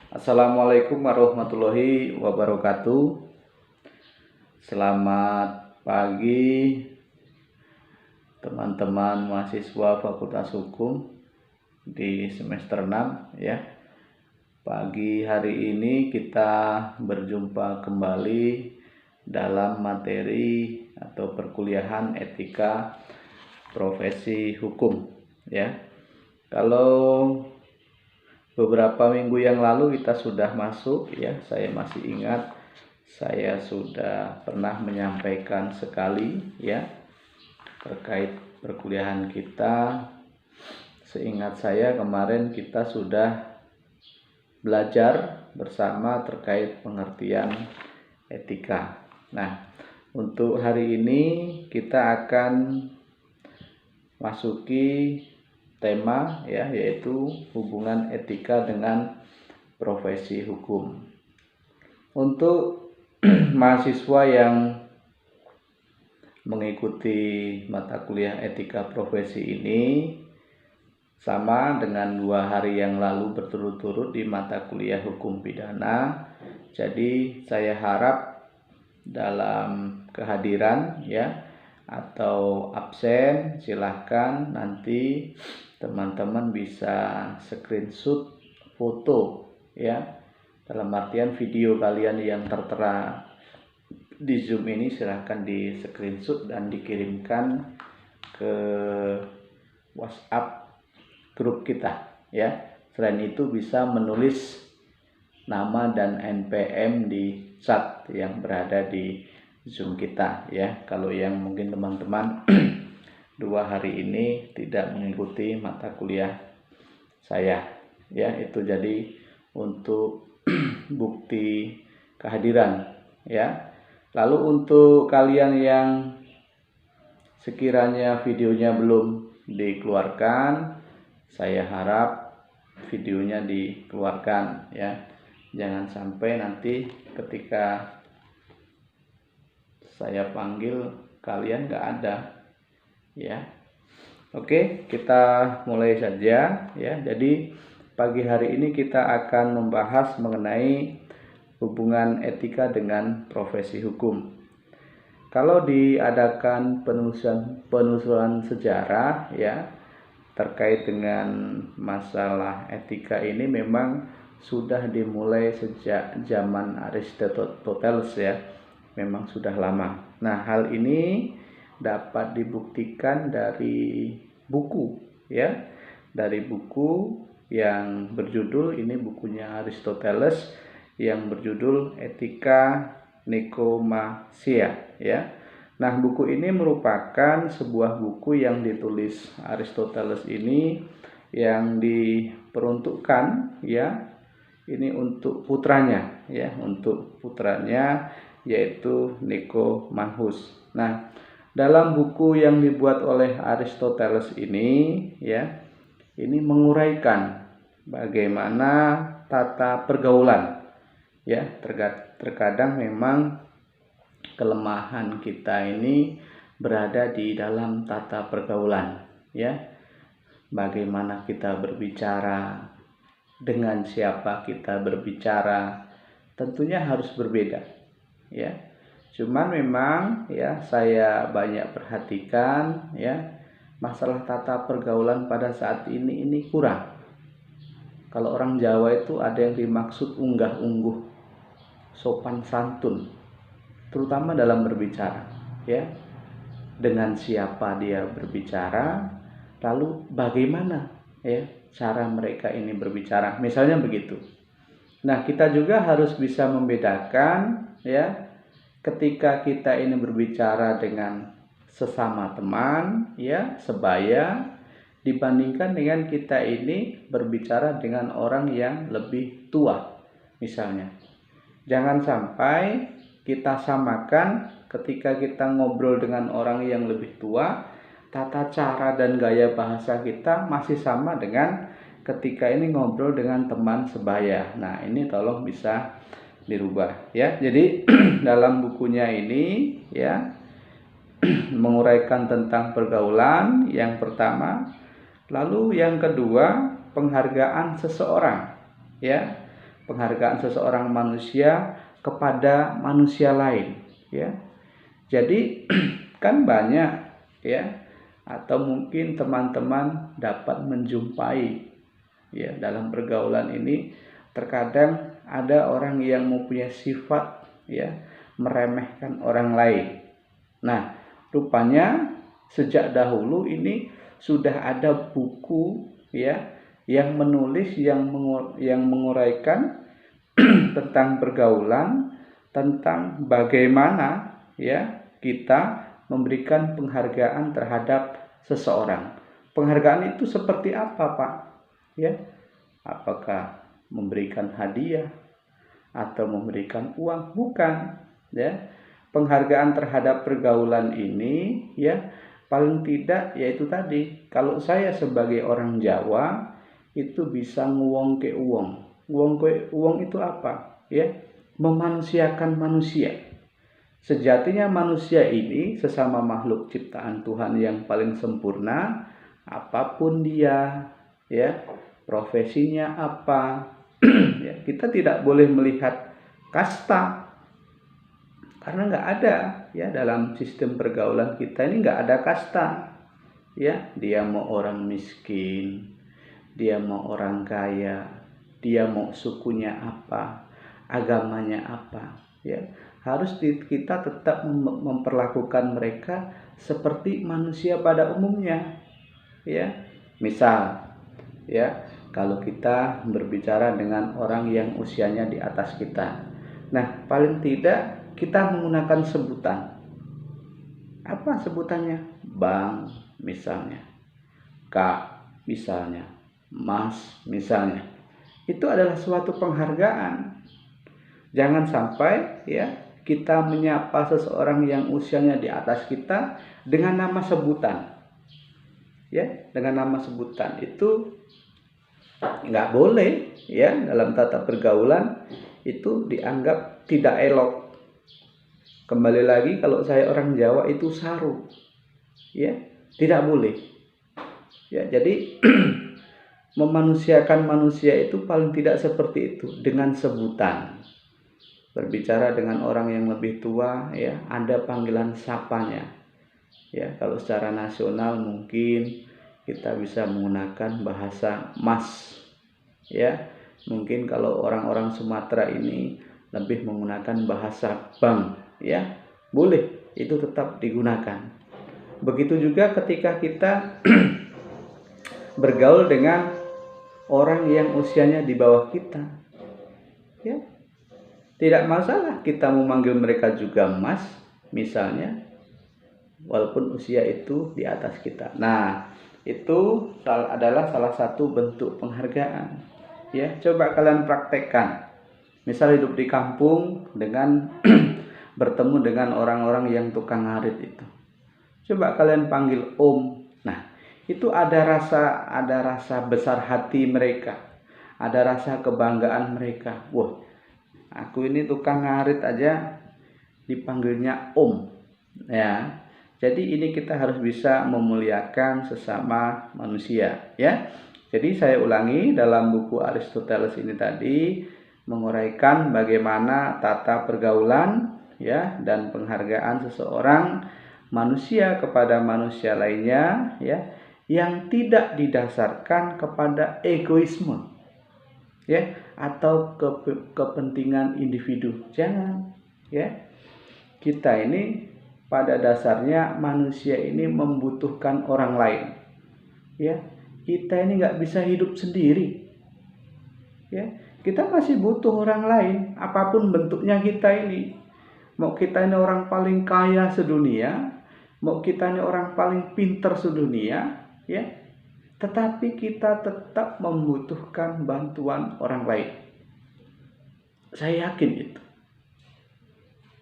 Assalamualaikum warahmatullahi wabarakatuh. Selamat pagi teman-teman mahasiswa Fakultas Hukum di semester 6 ya. Pagi hari ini kita berjumpa kembali dalam materi atau perkuliahan etika profesi hukum ya. Kalau beberapa minggu yang lalu kita sudah masuk ya, saya masih ingat saya sudah pernah menyampaikan sekali ya terkait perkuliahan kita. Seingat saya kemarin kita sudah belajar bersama terkait pengertian etika. Nah, untuk hari ini kita akan masuki tema ya, yaitu hubungan etika dengan profesi hukum. Untuk mahasiswa yang mengikuti mata kuliah etika profesi ini sama dengan 2 hari yang lalu berturut-turut di mata kuliah hukum pidana. Jadi saya harap dalam kehadiran ya atau absen silahkan nanti teman-teman bisa screenshot foto ya, dalam artian video kalian yang tertera di Zoom ini silahkan di screenshot dan dikirimkan ke WhatsApp grup kita ya. Selain itu bisa menulis nama dan NPM di chat yang berada di Zoom kita ya. Kalau yang mungkin teman-teman 2 hari ini tidak mengikuti mata kuliah saya ya, itu jadi untuk bukti kehadiran ya. Lalu untuk kalian yang sekiranya videonya belum dikeluarkan, saya harap videonya dikeluarkan ya. Jangan sampai nanti ketika saya panggil kalian nggak ada ya. Oke, kita mulai saja ya. Jadi pagi hari ini kita akan membahas mengenai hubungan etika dengan profesi hukum. Kalau diadakan penelusuran sejarah ya terkait dengan masalah etika ini memang sudah dimulai sejak zaman Aristoteles ya. Memang sudah lama. Nah, hal ini dapat dibuktikan dari buku ya, dari buku yang berjudul, ini bukunya Aristoteles yang berjudul Etika Nikomasia ya. Nah, buku ini merupakan sebuah buku yang ditulis Aristoteles ini yang diperuntukkan ya ini untuk putranya ya, untuk putranya yaitu Nikomanhus. Nah, dalam buku yang dibuat oleh Aristoteles ini ya, ini menguraikan bagaimana tata pergaulan ya. Terkadang memang kelemahan kita ini berada di dalam tata pergaulan ya. Bagaimana kita berbicara, dengan siapa kita berbicara, tentunya harus berbeda ya. Cuman memang ya saya banyak perhatikan ya, masalah tata pergaulan pada saat ini kurang. Kalau orang Jawa itu ada yang dimaksud unggah-ungguh, sopan santun, terutama dalam berbicara ya. Dengan siapa dia berbicara, lalu bagaimana ya cara mereka ini berbicara, misalnya begitu. Nah, kita juga harus bisa membedakan ya, ketika kita ini berbicara dengan sesama teman ya, sebaya, dibandingkan dengan kita ini berbicara dengan orang yang lebih tua misalnya. Jangan sampai kita samakan ketika kita ngobrol dengan orang yang lebih tua, tata cara dan gaya bahasa kita masih sama dengan ketika ini ngobrol dengan teman sebaya. Nah, ini tolong bisa dirubah ya. Jadi dalam bukunya ini ya menguraikan tentang pergaulan yang pertama, lalu yang kedua penghargaan seseorang ya. penghargaan seseorang manusia kepada manusia lain, ya. Jadi kan banyak, ya, atau mungkin teman-teman dapat menjumpai, ya, dalam pergaulan ini terkadang ada orang yang mempunyai sifat, ya, meremehkan orang lain. Nah, rupanya sejak dahulu ini sudah ada buku, ya, yang menulis yang menguraikan tentang pergaulan, tentang bagaimana, ya, kita memberikan penghargaan terhadap seseorang. Penghargaan itu seperti apa, Pak? Ya, apakah memberikan hadiah atau memberikan uang? Bukan, ya. Penghargaan terhadap pergaulan ini, ya, paling tidak yaitu tadi, kalau saya sebagai orang Jawa itu bisa nguwongke uang. Nguwongke uang itu apa? Ya, memanusiakan manusia. Sejatinya manusia ini sesama makhluk ciptaan Tuhan yang paling sempurna, apapun dia, ya, profesinya apa, ya, kita tidak boleh melihat kasta, karena nggak ada, ya, dalam sistem pergaulan kita ini nggak ada kasta, ya. Dia mau orang miskin, dia mau orang kaya, dia mau sukunya apa, agamanya apa, ya, harus kita tetap memperlakukan mereka seperti manusia pada umumnya, ya. Misal, ya, kalau kita berbicara dengan orang yang usianya di atas kita, nah, paling tidak kita menggunakan sebutan. Apa sebutannya? Bang misalnya, Kak misalnya, Mas misalnya. Itu adalah suatu penghargaan. Jangan sampai, ya, kita menyapa seseorang yang usianya di atas kita dengan nama sebutan. Ya, dengan nama sebutan itu nggak boleh, ya, dalam tata pergaulan itu dianggap tidak elok. Kembali lagi, kalau saya orang Jawa itu saru, ya, tidak boleh, ya. Jadi memanusiakan manusia itu paling tidak seperti itu, dengan sebutan. Berbicara dengan orang yang lebih tua, ya, ada panggilan sapanya, ya. Kalau secara nasional mungkin kita bisa menggunakan bahasa Mas, ya. Mungkin kalau orang-orang Sumatera ini lebih menggunakan bahasa Bang, ya. Boleh, itu tetap digunakan. Begitu juga ketika kita bergaul dengan orang yang usianya di bawah kita, ya. Tidak masalah kita memanggil mereka juga Mas, misalnya, walaupun usia itu di atas kita. Nah, itu adalah salah satu bentuk penghargaan, ya. Coba kalian praktekkan. Misal hidup di kampung dengan bertemu dengan orang-orang yang tukang ngarit itu. Coba kalian panggil Om. Nah, itu ada rasa besar hati mereka. Ada rasa kebanggaan mereka. Wah, aku ini tukang ngarit aja dipanggilnya Om, ya. Jadi ini kita harus bisa memuliakan sesama manusia, ya. Jadi saya ulangi, dalam buku Aristoteles ini tadi menguraikan bagaimana tata pergaulan, ya, dan penghargaan seseorang manusia kepada manusia lainnya, ya, yang tidak didasarkan kepada egoisme, ya, atau kepentingan individu. Jangan, ya. Kita ini pada dasarnya manusia ini membutuhkan orang lain, ya. Kita ini nggak bisa hidup sendiri, ya. Kita masih butuh orang lain, apapun bentuknya kita ini. Mau kita ini orang paling kaya sedunia, mau kita ini orang paling pintar sedunia, ya, tetapi kita tetap membutuhkan bantuan orang lain. Saya yakin itu.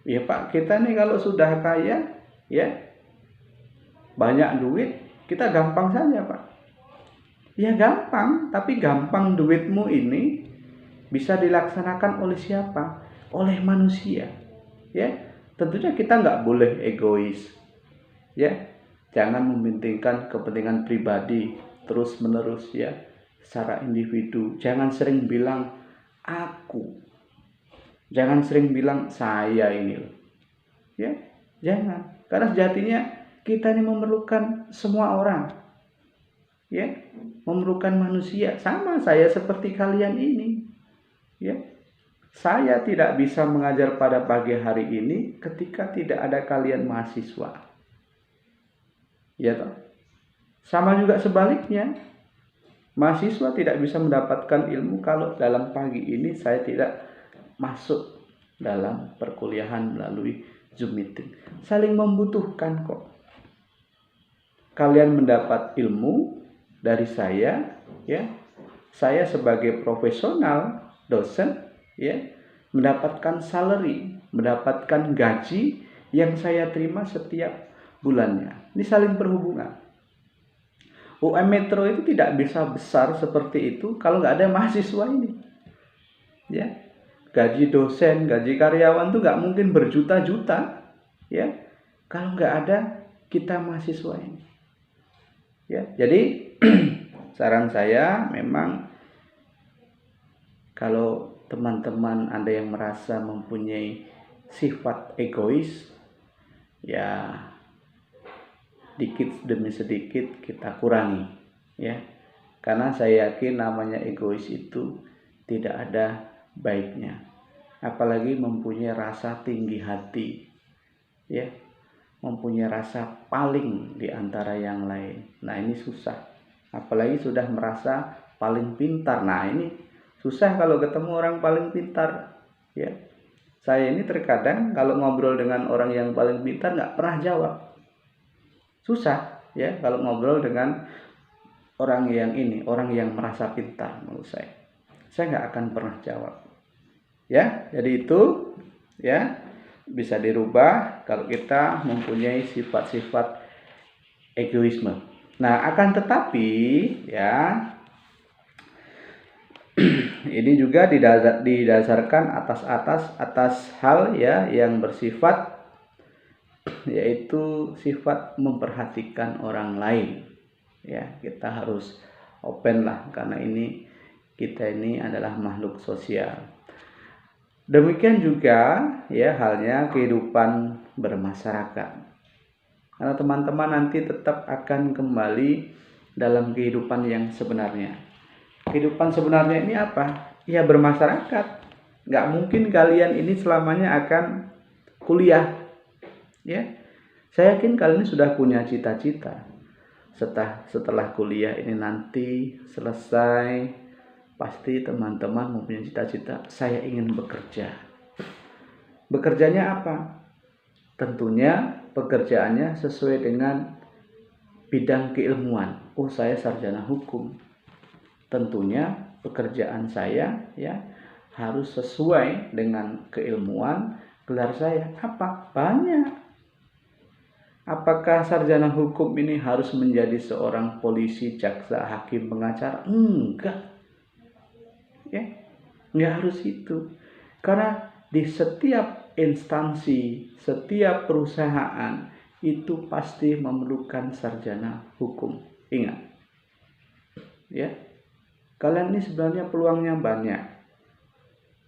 Ya Pak, kita nih kalau sudah kaya, ya, banyak duit, kita gampang saja Pak. Ya gampang, tapi gampang duitmu ini bisa dilaksanakan oleh siapa? Oleh manusia, ya. Tentunya kita nggak boleh egois, ya. Jangan mementingkan kepentingan pribadi terus menerus, ya, secara individu. Jangan sering bilang aku. Jangan sering bilang saya ini loh. Ya, jangan. Karena sejatinya kita ini memerlukan semua orang. Ya, memerlukan manusia. Sama saya seperti kalian ini. Ya. Saya tidak bisa mengajar pada pagi hari ini ketika tidak ada kalian mahasiswa. Ya toh? Sama juga sebaliknya. Mahasiswa tidak bisa mendapatkan ilmu kalau dalam pagi ini saya tidak masuk dalam perkuliahan melalui Zoom meeting. Saling membutuhkan kok. Kalian mendapat ilmu dari saya, ya. Saya sebagai profesional dosen, ya, mendapatkan salary, mendapatkan gaji yang saya terima setiap bulannya. Ini saling berhubungan. UM Metro itu tidak bisa besar seperti itu kalau nggak ada mahasiswa ini. Ya, gaji dosen, gaji karyawan tuh nggak mungkin berjuta-juta, ya, kalau nggak ada kita mahasiswa ini. Ya, jadi saran saya memang kalau teman-teman Anda yang merasa mempunyai sifat egois, ya dikit demi sedikit kita kurangi, ya. Karena saya yakin namanya egois itu tidak ada baiknya. Apalagi mempunyai rasa tinggi hati, ya. Mempunyai rasa paling di antara yang lain. Nah, ini susah. Apalagi sudah merasa paling pintar. Nah, ini susah kalau ketemu orang paling pintar, ya. Saya ini terkadang kalau ngobrol dengan orang yang paling pintar nggak pernah jawab. Susah, ya, kalau ngobrol dengan orang yang merasa pintar menurut saya nggak akan pernah jawab, ya. Jadi itu, ya, bisa dirubah kalau kita mempunyai sifat-sifat egoisme. Nah, akan tetapi, ya, ini juga didasarkan atas hal, ya, yang bersifat, yaitu sifat memperhatikan orang lain. Ya, kita harus open lah, karena kita ini adalah makhluk sosial. Demikian juga, ya, halnya kehidupan bermasyarakat. Karena teman-teman nanti tetap akan kembali dalam kehidupan yang sebenarnya. Kehidupan sebenarnya ini apa? Ya, bermasyarakat. Nggak mungkin kalian ini selamanya akan kuliah. Ya, saya yakin kalian sudah punya cita-cita. Setelah kuliah ini nanti selesai, pasti teman-teman mempunyai cita-cita, saya ingin bekerja. Bekerjanya apa? Tentunya pekerjaannya sesuai dengan bidang keilmuan. Oh, saya sarjana hukum. Tentunya pekerjaan saya, ya, harus sesuai dengan keilmuan gelar saya. Apa? Banyak. Apakah sarjana hukum ini harus menjadi seorang polisi, jaksa, hakim, pengacara? Enggak. Ya, enggak harus itu. Karena di setiap instansi, setiap perusahaan itu pasti memerlukan sarjana hukum. Ingat. Ya. Kalian ini sebenarnya peluangnya banyak.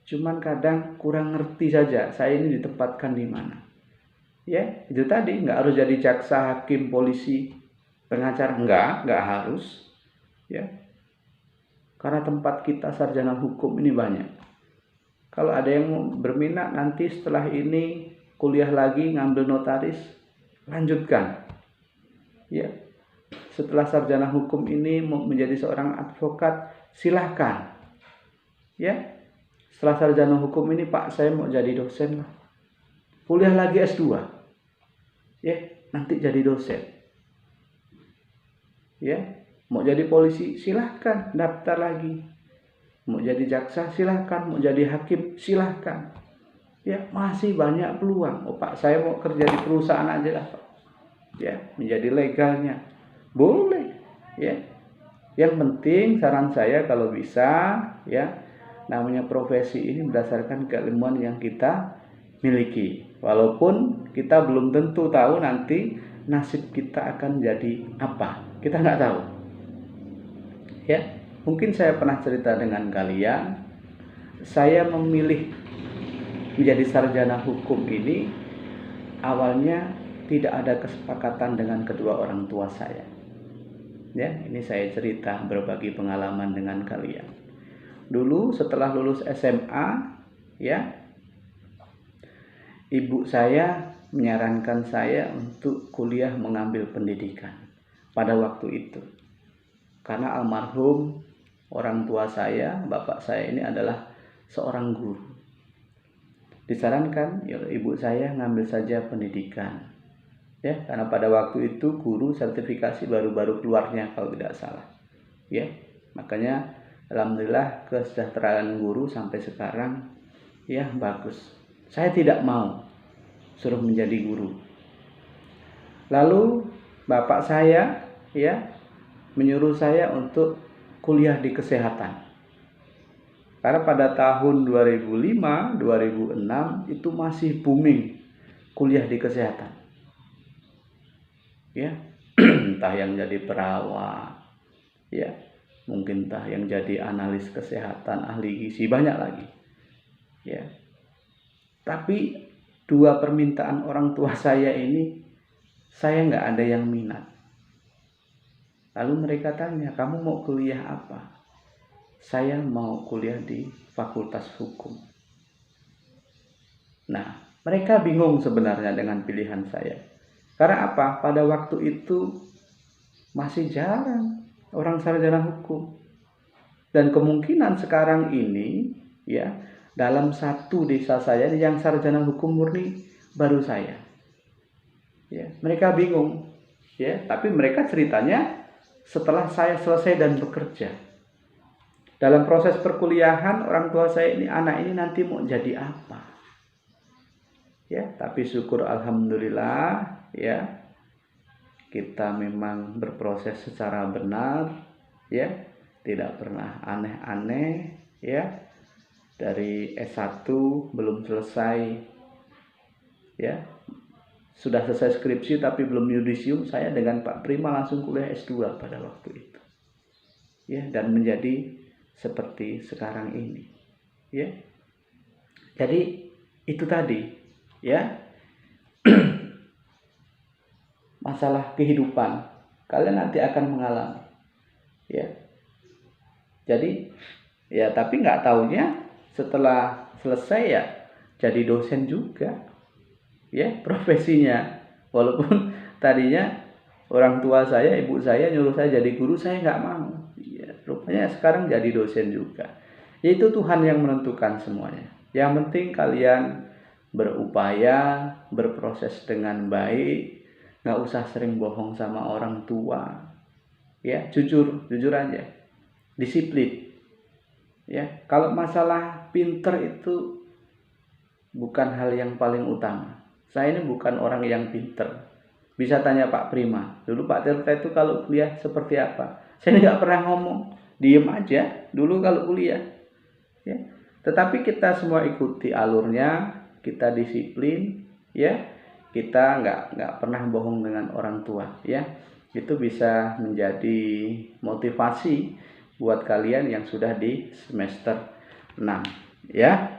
Cuman kadang kurang ngerti saja saya ini ditempatkan di mana. Ya, itu tadi, nggak harus jadi jaksa, hakim, polisi, pengacara, nggak harus, ya. Karena tempat kita sarjana hukum ini banyak. Kalau ada yang berminat nanti setelah ini kuliah lagi ngambil notaris, lanjutkan. Ya, setelah sarjana hukum ini mau menjadi seorang advokat, silahkan. Ya, setelah sarjana hukum ini, Pak, saya mau jadi dosen lah. Kuliah lagi S2. Ya, nanti jadi dosen. Ya, mau jadi polisi silahkan daftar lagi. Mau jadi jaksa silahkan, mau jadi hakim silahkan. Ya, masih banyak peluang. Oh, Pak, saya mau kerja di perusahaan aja lah, Pak. Ya, menjadi legalnya boleh. Ya, yang penting saran saya kalau bisa, ya, namanya profesi ini berdasarkan keilmuan yang kita miliki. Walaupun kita belum tentu tahu nanti nasib kita akan jadi apa, kita nggak tahu. Ya, mungkin saya pernah cerita dengan kalian, saya memilih menjadi sarjana hukum ini awalnya tidak ada kesepakatan dengan kedua orang tua saya. Ya, ini saya cerita berbagi pengalaman dengan kalian. Dulu setelah lulus SMA, ya, ibu saya menyarankan saya untuk kuliah mengambil pendidikan pada waktu itu. Karena almarhum orang tua saya, bapak saya ini adalah seorang guru. Disarankan ya, ibu saya ngambil saja pendidikan. Ya, karena pada waktu itu guru sertifikasi baru-baru keluarnya kalau tidak salah. Ya, makanya alhamdulillah kesejahteraan guru sampai sekarang ya bagus. Saya tidak mau suruh menjadi guru. Lalu bapak saya ya menyuruh saya untuk kuliah di kesehatan. Karena pada tahun 2005, 2006 itu masih booming kuliah di kesehatan. Ya, entah yang jadi perawat, ya, mungkin entah yang jadi analis kesehatan, ahli gizi, banyak lagi. Ya. Tapi dua permintaan orang tua saya ini saya nggak ada yang minat. Lalu mereka tanya, kamu mau kuliah apa? Saya mau kuliah di Fakultas Hukum. Nah, mereka bingung sebenarnya dengan pilihan saya. Karena apa? Pada waktu itu masih jarang orang sarjana hukum. Dan kemungkinan sekarang ini, ya, dalam satu desa saya yang sarjana hukum murni baru saya. Ya, mereka bingung. Ya, tapi mereka ceritanya setelah saya selesai dan bekerja. Dalam proses perkuliahan orang tua saya ini, anak ini nanti mau jadi apa? Ya, tapi syukur alhamdulillah ya kita memang berproses secara benar, ya, tidak pernah aneh-aneh, ya. Dari S1 belum selesai, ya, sudah selesai skripsi tapi belum yudisium, saya dengan Pak Prima langsung kuliah S2 pada waktu itu, ya, dan menjadi seperti sekarang ini, ya. Jadi itu tadi, ya. Masalah kehidupan kalian nanti akan mengalami, ya. Jadi ya, tapi nggak taunya setelah selesai ya jadi dosen juga, ya, profesinya. Walaupun tadinya orang tua saya, ibu saya nyuruh saya jadi guru, saya nggak mau, ya, rupanya sekarang jadi dosen juga. Yaitu Tuhan yang menentukan semuanya. Yang penting kalian berupaya, berproses dengan baik. Nggak usah sering bohong sama orang tua, ya, jujur aja, disiplin, ya. Kalau masalah pinter itu bukan hal yang paling utama. Saya ini bukan orang yang pinter. Bisa tanya Pak Prima, dulu Pak Tirta itu kalau kuliah seperti apa? Saya nggak pernah ngomong, diem aja dulu kalau kuliah, ya. Tetapi kita semua ikuti alurnya, kita disiplin, ya. Kita nggak pernah bohong dengan orang tua, ya. Itu bisa menjadi motivasi buat kalian yang sudah di semester 6, ya.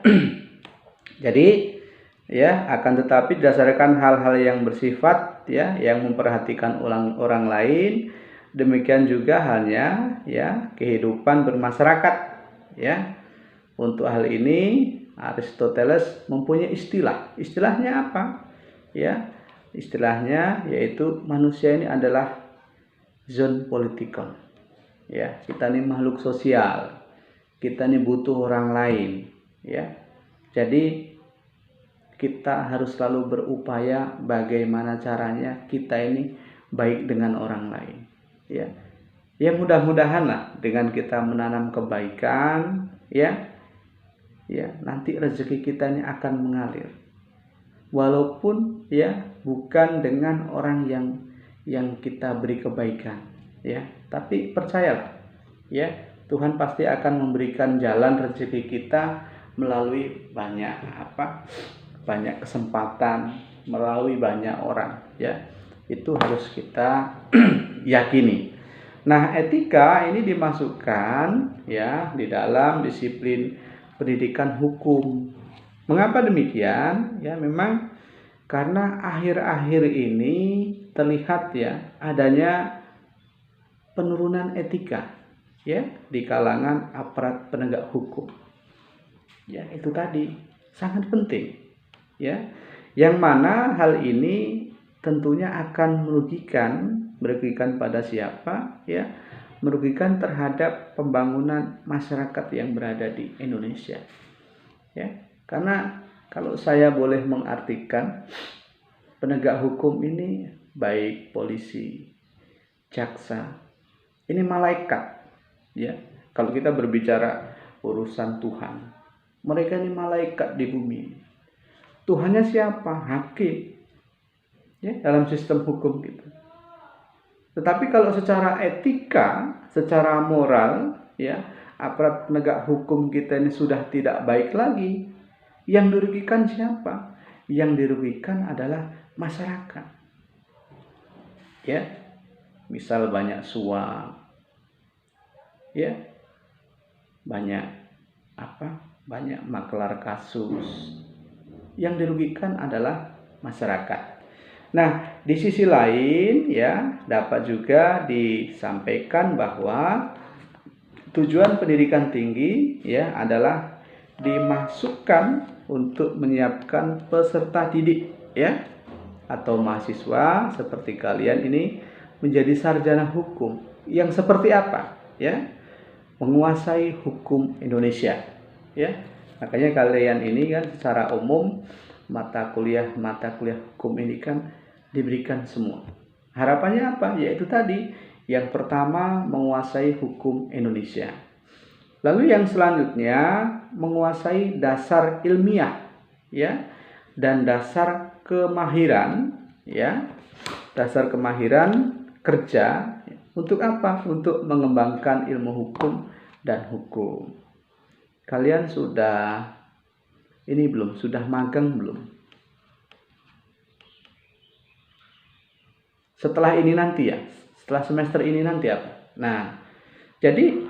Jadi ya, akan tetapi berdasarkan hal-hal yang bersifat, ya, yang memperhatikan orang lain, demikian juga halnya, ya, kehidupan bermasyarakat, ya. Untuk hal ini Aristoteles mempunyai istilahnya apa? Ya, istilahnya yaitu manusia ini adalah zon politikon, ya. Kita ini makhluk sosial, kita ini butuh orang lain, ya. Jadi kita harus selalu berupaya bagaimana caranya kita ini baik dengan orang lain, ya. Ya, mudah-mudahan lah dengan kita menanam kebaikan, ya, nanti rezeki kita ini akan mengalir. Walaupun ya bukan dengan orang yang kita beri kebaikan, ya, tapi percayalah, ya, Tuhan pasti akan memberikan jalan rezeki kita melalui banyak kesempatan, melalui banyak orang, ya. Itu harus kita yakini. Nah, etika ini dimasukkan, ya, di dalam disiplin pendidikan hukum. Mengapa demikian? Ya, memang karena akhir-akhir ini terlihat ya adanya penurunan etika ya di kalangan aparat penegak hukum. Ya, itu tadi sangat penting. Ya. Yang mana hal ini tentunya akan merugikan pada siapa? Ya, merugikan terhadap pembangunan masyarakat yang berada di Indonesia. Ya, karena kalau saya boleh mengartikan penegak hukum ini baik polisi, jaksa, ini malaikat. Ya, kalau kita berbicara urusan Tuhan, mereka ini malaikat di bumi. Tuhannya siapa? Hakim. Ya, dalam sistem hukum kita. Tetapi kalau secara etika, secara moral, ya, aparat penegak hukum kita ini sudah tidak baik lagi. Yang dirugikan siapa? Yang dirugikan adalah masyarakat. Ya, misal banyak suap, ya, banyak maklar kasus. Yang dirugikan adalah masyarakat. Nah, di sisi lain ya dapat juga disampaikan bahwa tujuan pendidikan tinggi ya adalah dimasukkan untuk menyiapkan peserta didik ya atau mahasiswa seperti kalian ini menjadi sarjana hukum yang seperti apa ya, menguasai hukum Indonesia ya. Makanya kalian ini kan secara umum mata kuliah hukum ini kan diberikan semua. Harapannya apa? Yaitu tadi, yang pertama menguasai hukum Indonesia. Lalu yang selanjutnya menguasai dasar ilmiah ya dan dasar kemahiran ya. Dasar kemahiran kerja untuk apa? Untuk mengembangkan ilmu hukum dan hukum. Kalian sudah magang belum? Setelah semester ini nanti apa? Nah, jadi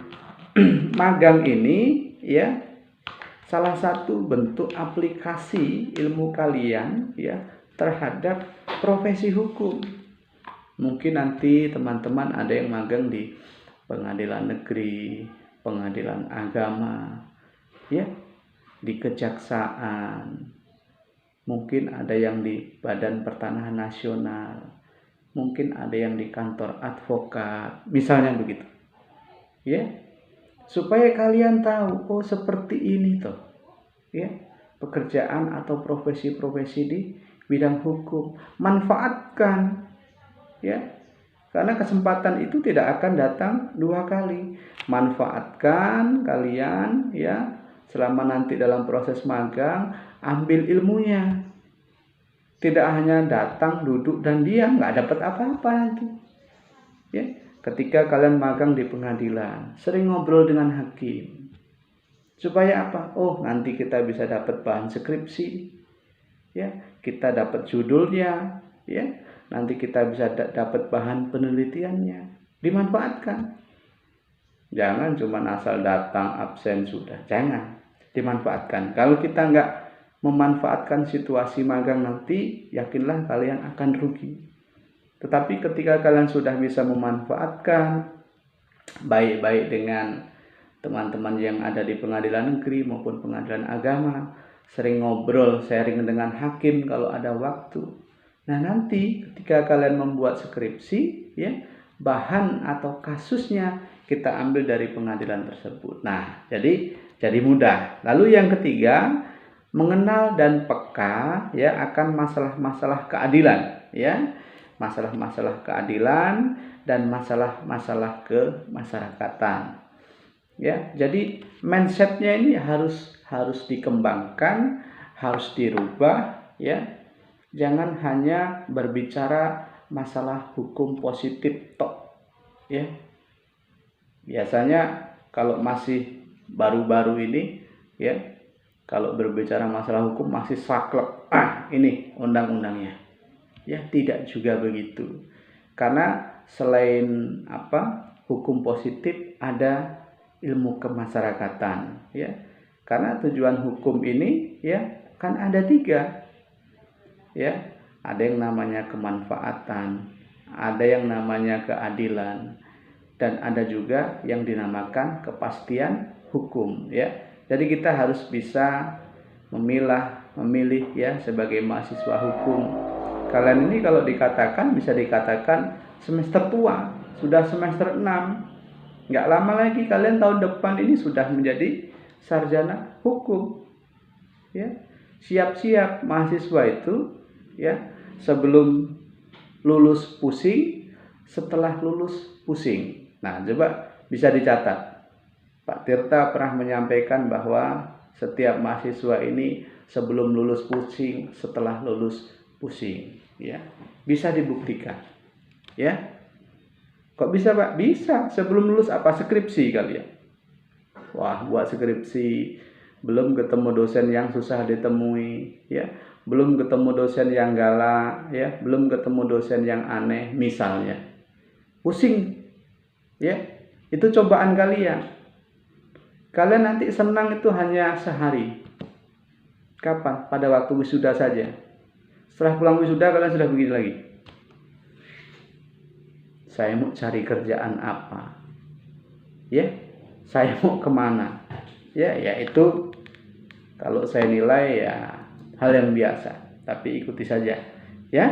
magang ini ya salah satu bentuk aplikasi ilmu kalian ya terhadap profesi hukum. Mungkin nanti teman-teman ada yang magang di pengadilan negeri, pengadilan agama, ya, di kejaksaan. Mungkin ada yang di Badan Pertanahan Nasional. Mungkin ada yang di kantor advokat, misalnya begitu. Ya. Supaya kalian tahu, oh seperti ini toh. Ya, pekerjaan atau profesi-profesi di bidang hukum. Manfaatkan. Ya. Karena kesempatan itu tidak akan datang 2 kali. Manfaatkan kalian ya selama nanti dalam proses magang, ambil ilmunya. Tidak hanya datang, duduk, dan diam, nggak dapat apa-apa nanti. Ya, ketika kalian magang di pengadilan, sering ngobrol dengan hakim. Supaya apa? Oh, nanti kita bisa dapat bahan skripsi. Ya, kita dapat judulnya. Ya, nanti kita bisa dapat bahan penelitiannya. Dimanfaatkan. Jangan cuma asal datang, absen sudah. Jangan. Dimanfaatkan. Kalau kita nggak memanfaatkan situasi magang nanti, yakinlah kalian akan rugi. Tetapi ketika kalian sudah bisa memanfaatkan baik-baik dengan teman-teman yang ada di pengadilan negeri maupun pengadilan agama, sering ngobrol, sharing dengan hakim kalau ada waktu. Nah, nanti ketika kalian membuat skripsi, ya, bahan atau kasusnya kita ambil dari pengadilan tersebut. Nah, jadi mudah. Lalu yang ketiga, mengenal dan peka ya akan masalah-masalah keadilan ya, masalah-masalah keadilan dan masalah-masalah kemasyarakatan ya. Jadi mindsetnya ini harus dikembangkan, harus dirubah ya. Jangan hanya berbicara masalah hukum positif tok ya. Biasanya kalau masih baru-baru ini ya, kalau berbicara masalah hukum masih saklek, ini undang-undangnya. Ya, tidak juga begitu. Karena selain hukum positif ada ilmu kemasyarakatan, ya. Karena tujuan hukum ini ya kan ada 3. Ya, ada yang namanya kemanfaatan, ada yang namanya keadilan, dan ada juga yang dinamakan kepastian hukum ya. Jadi kita harus bisa memilih ya sebagai mahasiswa hukum. Kalian ini kalau dikatakan bisa dikatakan semester tua, sudah semester 6. Nggak lama lagi kalian tahun depan ini sudah menjadi sarjana hukum. Ya, siap-siap mahasiswa itu ya, sebelum lulus pusing, setelah lulus pusing. Nah, coba bisa dicatat. Pak Tirta pernah menyampaikan bahwa setiap mahasiswa ini sebelum lulus pusing, setelah lulus pusing, ya. Bisa dibuktikan. Ya. Kok bisa, Pak? Bisa. Sebelum lulus apa? Skripsi kali ya. Wah, buat skripsi, belum ketemu dosen yang susah ditemui, ya. Belum ketemu dosen yang galak, ya. Belum ketemu dosen yang aneh, misalnya. Pusing. Ya. Itu cobaan kalian. Kalian nanti senang itu hanya sehari. Kapan? Pada waktu wisuda saja. Setelah pulang wisuda kalian sudah begini lagi. Saya mau cari kerjaan apa? Ya, saya mau kemana? Ya, itu kalau saya nilai ya hal yang biasa. Tapi ikuti saja. Ya.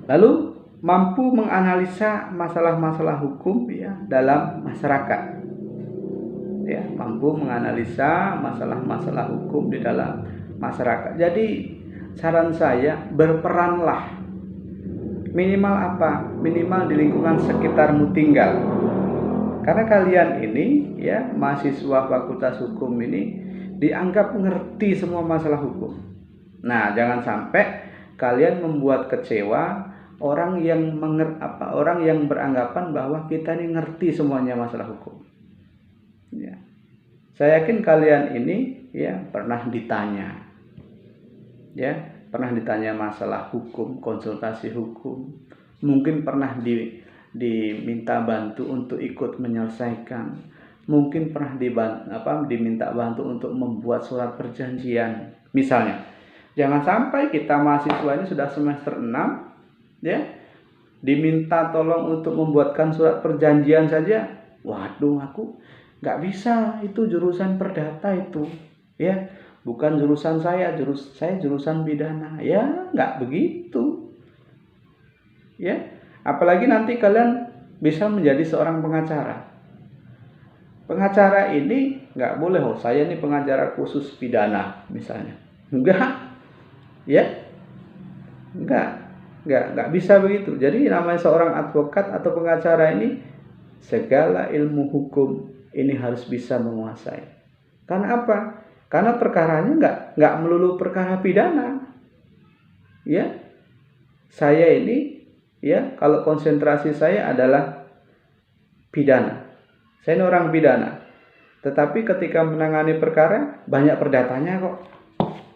Lalu mampu menganalisa masalah-masalah hukum ya dalam masyarakat. Ya, mampu menganalisa masalah-masalah hukum di dalam masyarakat. Jadi saran saya berperanlah. Minimal apa? Minimal di lingkungan sekitarmu tinggal. Karena kalian ini ya mahasiswa Fakultas Hukum ini dianggap mengerti semua masalah hukum. Nah, jangan sampai kalian membuat kecewa orang yang beranggapan bahwa kita ini ngerti semuanya masalah hukum. Ya. Saya yakin kalian ini ya pernah ditanya. Ya, pernah ditanya masalah hukum, konsultasi hukum, mungkin pernah diminta bantu untuk ikut menyelesaikan, mungkin pernah diminta bantu untuk membuat surat perjanjian misalnya. Jangan sampai kita mahasiswa ini sudah semester 6 ya diminta tolong untuk membuatkan surat perjanjian saja. Waduh, aku nggak bisa, itu jurusan perdata itu ya, bukan jurusan saya jurusan pidana. Ya, nggak begitu. Ya, apalagi nanti kalian bisa menjadi seorang pengacara. Pengacara ini nggak boleh, saya ini pengacara khusus pidana misalnya. Enggak. Ya. Enggak bisa begitu. Jadi namanya seorang advokat atau pengacara ini segala ilmu hukum ini harus bisa menguasai. Karena apa? Karena perkaranya nggak melulu perkara pidana. Ya. Saya ini ya kalau konsentrasi saya adalah pidana. Saya ini orang pidana. Tetapi ketika menangani perkara banyak perdatanya kok.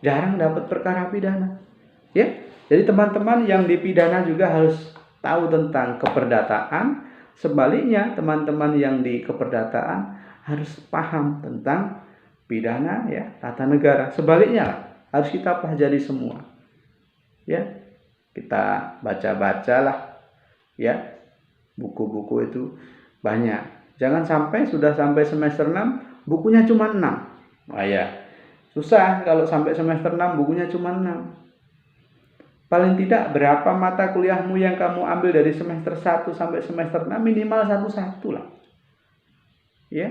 Jarang dapat perkara pidana. Ya. Jadi teman-teman yang di pidana juga harus tahu tentang keperdataan. Sebaliknya teman-teman yang di keperdataan harus paham tentang pidana ya, tata negara. Sebaliknya harus kita pelajari semua. Ya. Kita baca-bacalah ya. Buku-buku itu banyak. Jangan sampai sudah sampai semester 6 bukunya cuma 6. Wah ya. Susah kalau sampai semester 6 bukunya cuma 6. Paling tidak berapa mata kuliahmu yang kamu ambil dari semester 1 sampai semester 6 minimal 1 lah. Ya.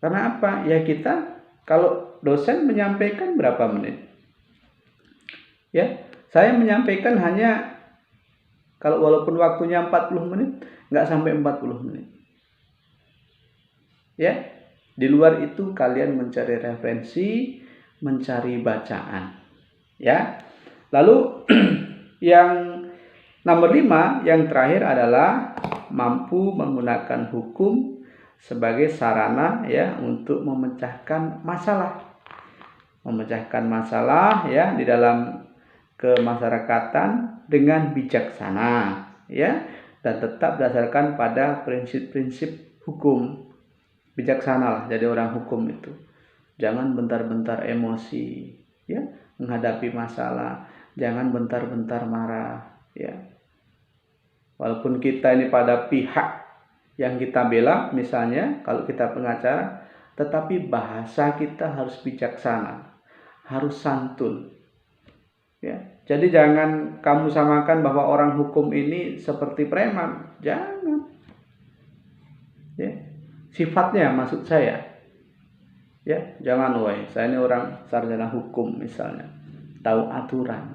Karena apa? Ya kita kalau dosen menyampaikan berapa menit? Ya, saya menyampaikan hanya kalau walaupun waktunya 40 menit, nggak sampai 40 menit. Ya, di luar itu kalian mencari referensi, mencari bacaan. Ya. Lalu yang nomor 5, yang terakhir adalah mampu menggunakan hukum sebagai sarana ya untuk memecahkan masalah. Memecahkan masalah ya di dalam kemasyarakatan dengan bijaksana ya dan tetap berdasarkan pada prinsip-prinsip hukum. Bijaksana lah jadi orang hukum itu. Jangan bentar-bentar emosi, ya, menghadapi masalah. Jangan bentar-bentar marah, ya. Walaupun kita ini pada pihak yang kita bela, misalnya kalau kita pengacara, tetapi bahasa kita harus bijaksana, harus santun, ya. Jadi jangan kamu samakan bahwa orang hukum ini seperti preman, jangan, ya. Sifatnya maksud saya, ya, jangan, woi, saya ini orang sarjana hukum misalnya, tahu aturan.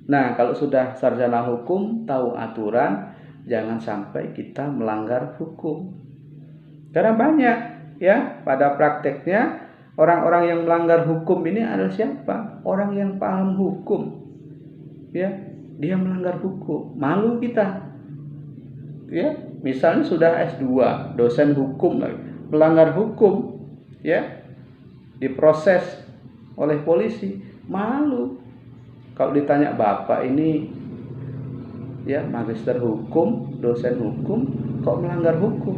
Nah, kalau sudah sarjana hukum, tahu aturan, jangan sampai kita melanggar hukum. Karena banyak, ya, pada prakteknya orang-orang yang melanggar hukum ini adalah siapa? Orang yang paham hukum, ya, dia melanggar hukum, malu kita, ya. Misalnya sudah S2, dosen hukum lagi, melanggar hukum, ya, diproses oleh polisi, malu. Kalau ditanya, bapak ini, ya, magister hukum, dosen hukum, kok melanggar hukum?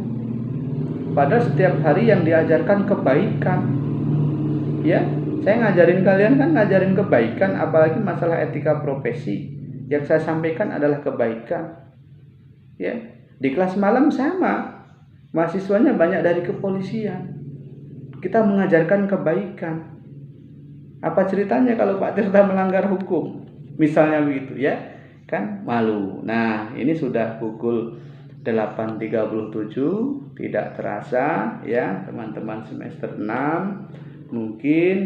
Padahal setiap hari yang diajarkan kebaikan, ya. Saya ngajarin kalian kan ngajarin kebaikan, apalagi masalah etika profesi. Yang saya sampaikan adalah kebaikan, ya. Di kelas malam sama, mahasiswanya banyak dari kepolisian. Kita mengajarkan kebaikan. Apa ceritanya kalau Pak Tirta melanggar hukum? Misalnya begitu, ya. Kan malu. Nah, ini sudah pukul 8.37, tidak terasa, ya, teman-teman semester 6. Mungkin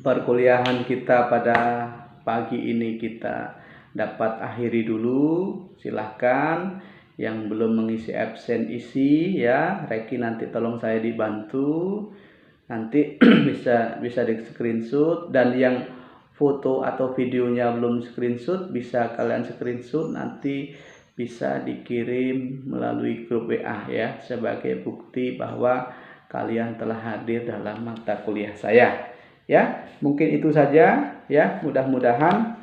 perkuliahan kita pada pagi ini kita dapat akhiri dulu. Silahkan yang belum mengisi absen isi, ya. Reki nanti tolong saya dibantu. Nanti bisa di screenshot, dan yang foto atau videonya belum screenshot bisa kalian screenshot, nanti bisa dikirim melalui grup WA, ya, sebagai bukti bahwa kalian telah hadir dalam mata kuliah saya, ya. Mungkin itu saja, ya. Mudah-mudahan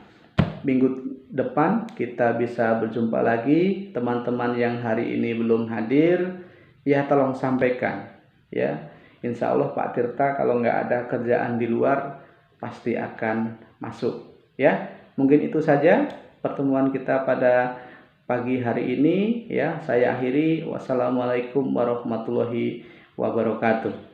minggu depan kita bisa berjumpa lagi. Teman-teman yang hari ini belum hadir, ya, tolong sampaikan, ya. Insya Allah Pak Tirta kalau nggak ada kerjaan di luar pasti akan masuk, ya. Mungkin itu saja pertemuan kita pada pagi hari ini, ya. Saya akhiri. Wassalamualaikum warahmatullahi wabarakatuh.